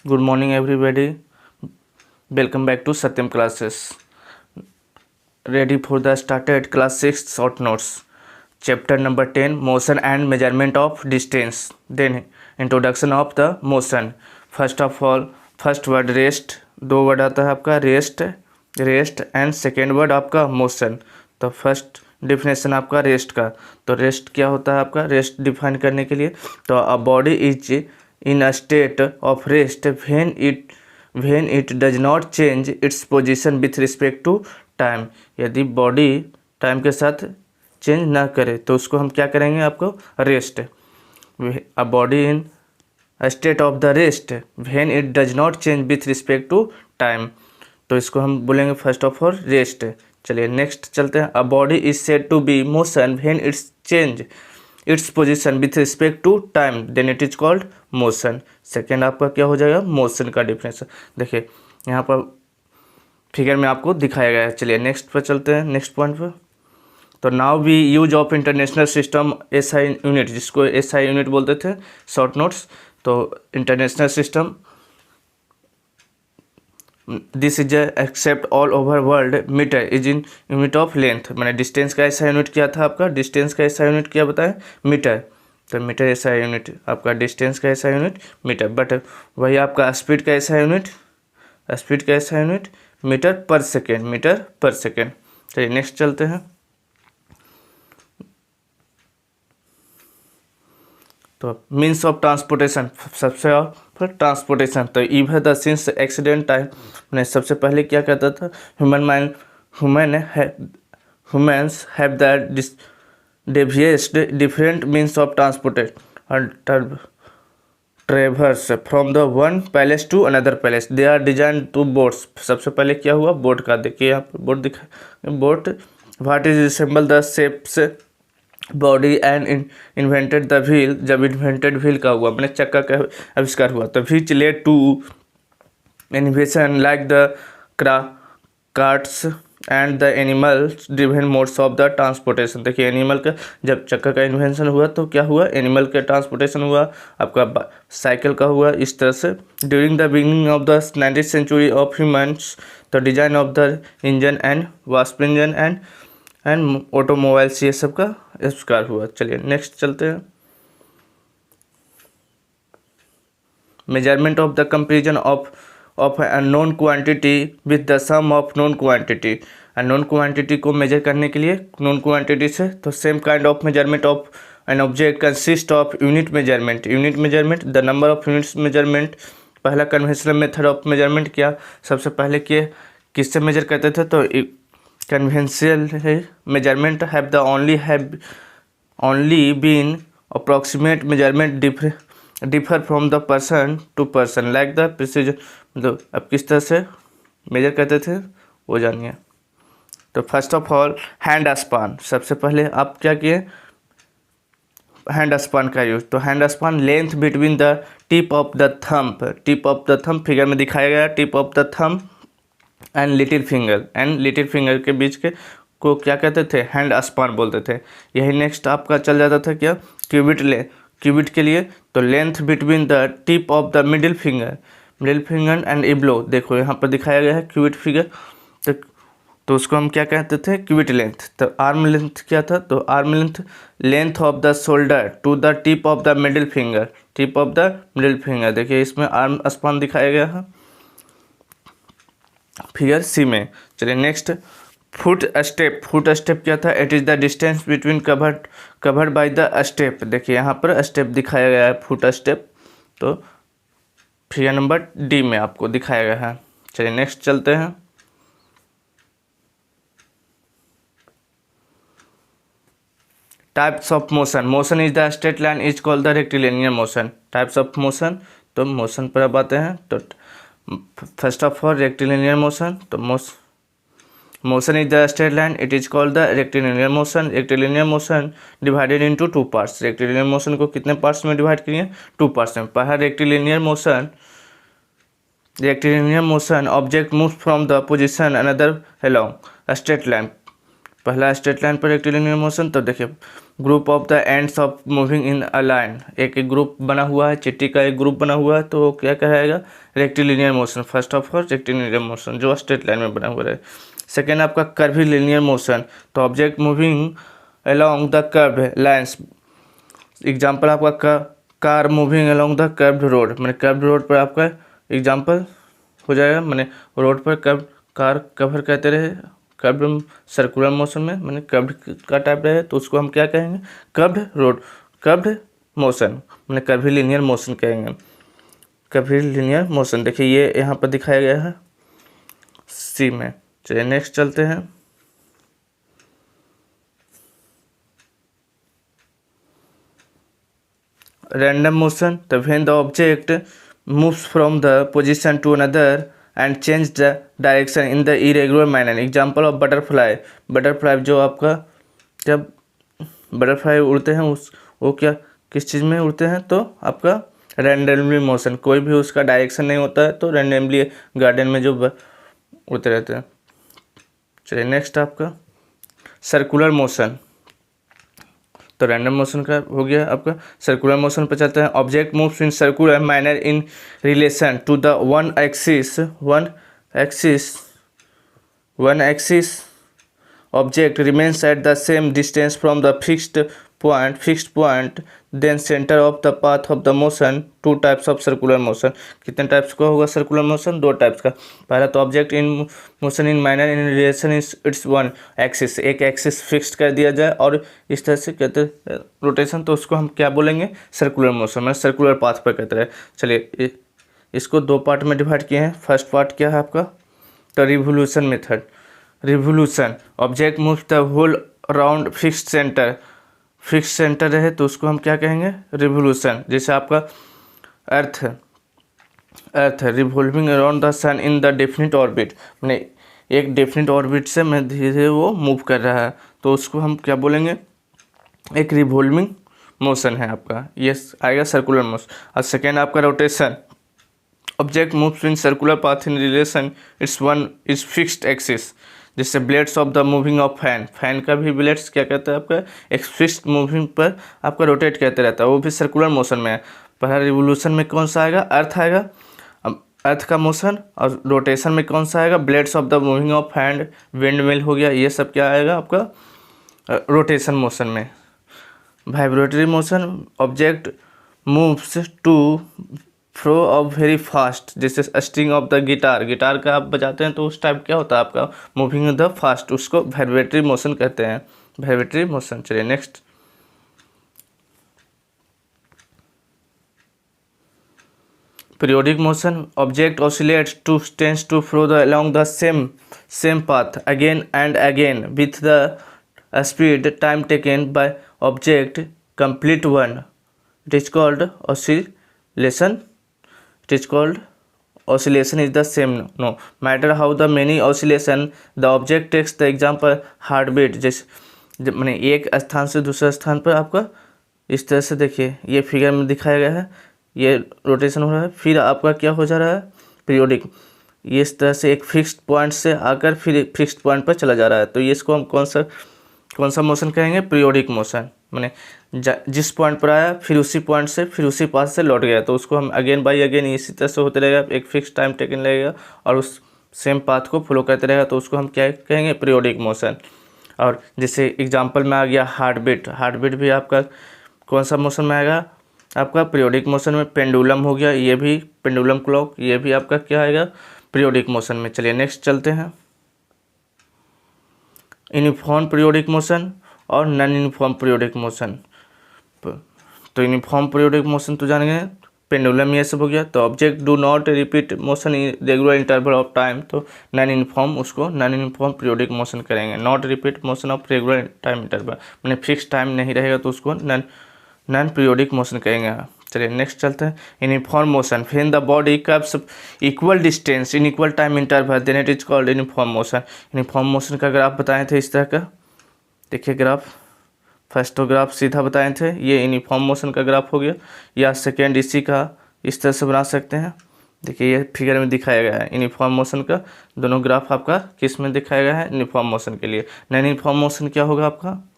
Good morning, everybody. Welcome back to Satyam classes. Ready for the started class 6 short notes. Chapter number 10, motion and measurement of distance. Then introduction of the motion. First of all, first word rest. दो word आता है आपका rest and second word आपका motion. तो first definition आपका rest का. तो rest क्या होता है आपका? रेस्ट डिफाइन करने के लिए तो a body is in a state of rest when it does not change its position with respect to time. यदि बॉडी टाइम के साथ चेंज ना करे तो उसको हम क्या करेंगे? आपको rest. A body in a state of the rest when it does not change with respect to time. तो इसको हम बोलेंगे फर्स्ट ऑफ ऑल रेस्ट. चलिए नेक्स्ट चलते हैं. A body is said to be motion when it's change its position with respect to time then it is called motion. Second आपका क्या हो जाएगा? मोशन का डिफिनेशन. देखिए यहाँ पर फिगर में आपको दिखाया गया है. चलिए नेक्स्ट पर चलते हैं, नेक्स्ट पॉइंट पर. तो now we use of international system SI unit, जिसको एसआई यूनिट बोलते थे शॉर्ट नोट्स. तो international system this is except all over world. Meter is in unit of length. मैंने डिस्टेंस का ऐसा यूनिट क्या था आपका? डिस्टेंस का ऐसा यूनिट क्या बताएं? मीटर. तो मीटर ऐसा यूनिट आपका, डिस्टेंस का ऐसा यूनिट मीटर. बट वही आपका स्पीड का ऐसा यूनिट, स्पीड का ऐसा यूनिट मीटर पर सेकेंड, मीटर पर सेकेंड. चलिए नेक्स्ट चलते हैं. तो मीन्स ऑफ ट्रांसपोर्टेशन, सबसे फिर ट्रांसपोर्टेशन. तो even the since accident time ने सबसे पहले क्या कहता था? Humans have the devised different means of transportation traverse from the one place to another place. They are design to boats. सबसे पहले क्या हुआ? बोट का. देखिए यहाँ पर बोट दिखा. Boat what is resemble the shapes body and invented the wheel. जब इन्वेंटेड व्हील का हुआ, मैंने चक्का का आविष्कार हुआ, तो which led to invention like the carts and the animal driven modes of the transportation. देखिए एनिमल का जब चक्का का इन्वेंशन हुआ तो क्या हुआ? एनिमल के ट्रांसपोर्टेशन हुआ, आपका साइकिल का हुआ. इस तरह से during the beginning of the 19th century of humans the design of the engine and wasp engine and automobiles, ये सब का आविष्कार हुआ. चलिए नेक्स्ट चलते हैं. Measurement of the comparison of a known quantity with the sum of known quantity. Known quantity को measure करने के लिए नोन क्वांटिटी से, तो same kind of measurement of an object consist of unit measurement. Unit measurement the number of units measurement. पहला conventional method of measurement क्या सबसे पहले किससे मेजर करते थे? तो conventional measurement have only been approximate measurement differ from the person to person like the precision. मतलब अब किस तरह से मेजर करते थे वो जानिए. तो first of all hand span. सबसे पहले आप क्या किए? हैंड स्पान का यूज. तो hand span length between the tip of the thumb. Tip of the thumb figure में दिखाया गया. Tip of the thumb and little finger के बीच के को क्या कहते थे? हैंड स्पान बोलते थे. यही नेक्स्ट आपका चल जाता था क्या? क्यूबिट के लिए तो length between the tip of the middle finger and इब्लो. देखो यहाँ पर दिखाया गया है क्यूबिट फिगर. तो उसको हम क्या कहते थे? Cubit length. तो आर्म लेंथ क्या था? तो arm length of the shoulder to the tip of the middle finger. देखिए इसमें आर्म स्पान दिखाया गया है फिगर सी में. चलिए नेक्स्ट फुट स्टेप क्या था? It is the distance between covered by the step. देखिए यहाँ पर स्टेप दिखाया गया है, फुट स्टेप. तो फिगर नंबर डी में आपको दिखाया गया है. चलिए नेक्स्ट चलते हैं. Types of motion is the straight line is called the rectilinear motion. Types of motion, तो मोशन पर अब आते हैं. तो first of all rectilinear motion. तो motion is the straight line, it is called the rectilinear motion. Rectilinear motion divided into 2 parts. Rectilinear motion को कितने parts में डिवाइड किए? 2 पार्ट्स में. पहला rectilinear motion object move from the position another along straight line. पहला straight line पर rectilinear motion. तो देखिए group of the ends of moving in a line, एक ग्रुप बना हुआ है, चिट्ठी का एक ग्रुप बना हुआ है, तो क्या कहेगा rectilinear motion. First of all rectilinear motion जो स्ट्रेट लाइन में बना हुआ है। सेकेंड आपका कर्वीलिनियर मोशन, तो object moving along the curve lines. Example आपका car moving along the curved road, मैंने कर्व्ड रोड पर आपका एग्जाम्पल हो जाएगा। मैंने रोड पर कर्व कार कवर कहते रहे, कर्व्ड सर्कुलर मोशन में मैंने कर्व्ड का टाइप रहे तो उसको हम क्या कहेंगे कर्व्ड रोड, कर्व्ड मोशन मैंने कर्वीलिनियर मोशन कहेंगे, कर्वीलिनियर मोशन। देखिए ये यहाँ पर दिखाया गया है सी में। चलिए नेक्स्ट चलते हैं। रैंडम मोशन, तो when the object moves from the position to another and change the direction in the irregular manner। Example of butterfly, butterfly जो आपका जब बटरफ्लाई उड़ते हैं उस वो क्या किस चीज़ में उड़ते हैं, तो आपका रैंडमली मोशन, कोई भी उसका डायरेक्शन नहीं होता है, तो रैंडमली गार्डन में जो उड़ते रहते हैं। चलिए नेक्स्ट आपका सर्कुलर मोशन, तो रैंडम मोशन का हो गया आपका। सर्कुलर मोशन पर चलते हैं। Object moves in circular manner in relation to the one axis object remains at the same distance from the fixed point then centre of the path of the motion. Two types of circular motion, कितने types का होगा circular motion, दो types का। पहला तो object in motion in manner in relation it's one axis, एक axis fixed कर दिया जाए और इस तरह से कहते हैं रोटेशन, तो उसको हम क्या बोलेंगे सर्कुलर मोशन, मतलब सर्कुलर पाथ पर कहते हैं। चलिए इसको दो पार्ट में डिवाइड किए हैं। फर्स्ट पार्ट क्या है आपका, तो revolution method. Revolution object moves the whole around fixed centre रहे तो उसको हम क्या कहेंगे रिवोल्यूशन। जैसे आपका earth revolving around the sun in the definite orbit, मैंने एक डेफिनिट ऑर्बिट से मैं धीरे धीरे वो मूव कर रहा है, तो उसको हम क्या बोलेंगे एक रिवॉल्विंग मोशन है आपका, ये आएगा सर्कुलर मोशन। और सेकेंड आपका rotation, object moves in circular path in relation its fixed axis. जैसे blades of the moving of fan का भी ब्लेड्स क्या कहते हैं आपका एक फिक्स्ड मूविंग पर आपका रोटेट करते रहता है, वो भी सर्कुलर मोशन में है। पहला रिवोल्यूशन में कौन सा आएगा अर्थ आएगा, अर्थ का मोशन, और रोटेशन में कौन सा आएगा blades of the moving of hand, windmill हो गया, ये सब क्या आएगा आपका रोटेशन मोशन में। Vibratory motion, object moves to fro of very fast, जैसे स्ट्रिंग ऑफ द गिटार का आप बजाते हैं तो उस टाइप क्या होता है आपका मूविंग द फास्ट, उसको वाइब्रेटरी मोशन कहते हैं, वाइब्रेटरी मोशन। चलिए next periodic motion, object oscillates to tense to fro the along the same path again and again with the speed time taken by object complete one, it is called oscillation. It is called oscillation is the same no matter how the many oscillation the object takes the example heartbeat। जैसे मैंने एक स्थान से दूसरे स्थान पर आपका इस तरह से देखिए ये फिगर में दिखाया गया है, ये रोटेशन हो रहा है, फिर आपका क्या हो जा रहा है पीरियोडिक, ये इस तरह से एक फिक्स्ड पॉइंट से आकर फिर एक फिक्स्ड पॉइंट पर चला जा रहा है, तो ये इसको हम कौन सा मोशन कहेंगे पीरियोडिक मोशन। मैंने जिस पॉइंट पर आया फिर उसी पॉइंट से फिर उसी पाथ से लौट गया, तो उसको हम अगेन बाई अगेन इसी तरह से होते रहेगा, एक फिक्स टाइम टेकन लगेगा और उस सेम पाथ को फॉलो करते रहेगा, तो उसको हम क्या कहेंगे पीरियोडिक मोशन। और जैसे एग्जांपल में आ गया हार्ट बीट भी आपका कौन सा मोशन में आएगा आपका पीरियोडिक मोशन में। पेंडुलम हो गया, ये भी पेंडुलम क्लॉक, ये भी आपका क्या आएगा पीरियोडिक मोशन में। चलिए नेक्स्ट चलते हैं यूनिफॉर्म पीरियोडिक मोशन और नॉन यूनिफॉर्म पीरियोडिक मोशन। तो यूनिफॉर्म पीरियोडिक मोशन तो जानेंगे पेंडुलम ये सब हो गया। तो object do not repeat motion in regular interval of time, तो नॉन यूनिफॉर्म उसको नॉन यूनिफॉर्म पीरियोडिक मोशन करेंगे। Not repeat motion of regular time interval, मैंने फिक्स टाइम नहीं रहेगा तो उसको नॉन पीरियोडिक मोशन करेंगे। चलिए नेक्स्ट चलते हैं uniform motion, when the body covers equal distance in equal time interval then it is called uniform motion. Uniform motion का ग्राफ बताए थे इस तरह का, देखिए ग्राफ, फर्स्ट तो ग्राफ सीधा बताए थे, ये यूनिफॉर्म मोशन का ग्राफ हो गया, या सेकेंड इसी का इस तरह से बना सकते हैं, देखिए ये फिगर में दिखाया गया है यूनिफॉर्म मोशन का। दोनों ग्राफ आपका किस में दिखाया गया है? यूनिफॉर्म मोशन के लिए। नॉन यूनिफॉर्म मोशन क्या होगा आपका?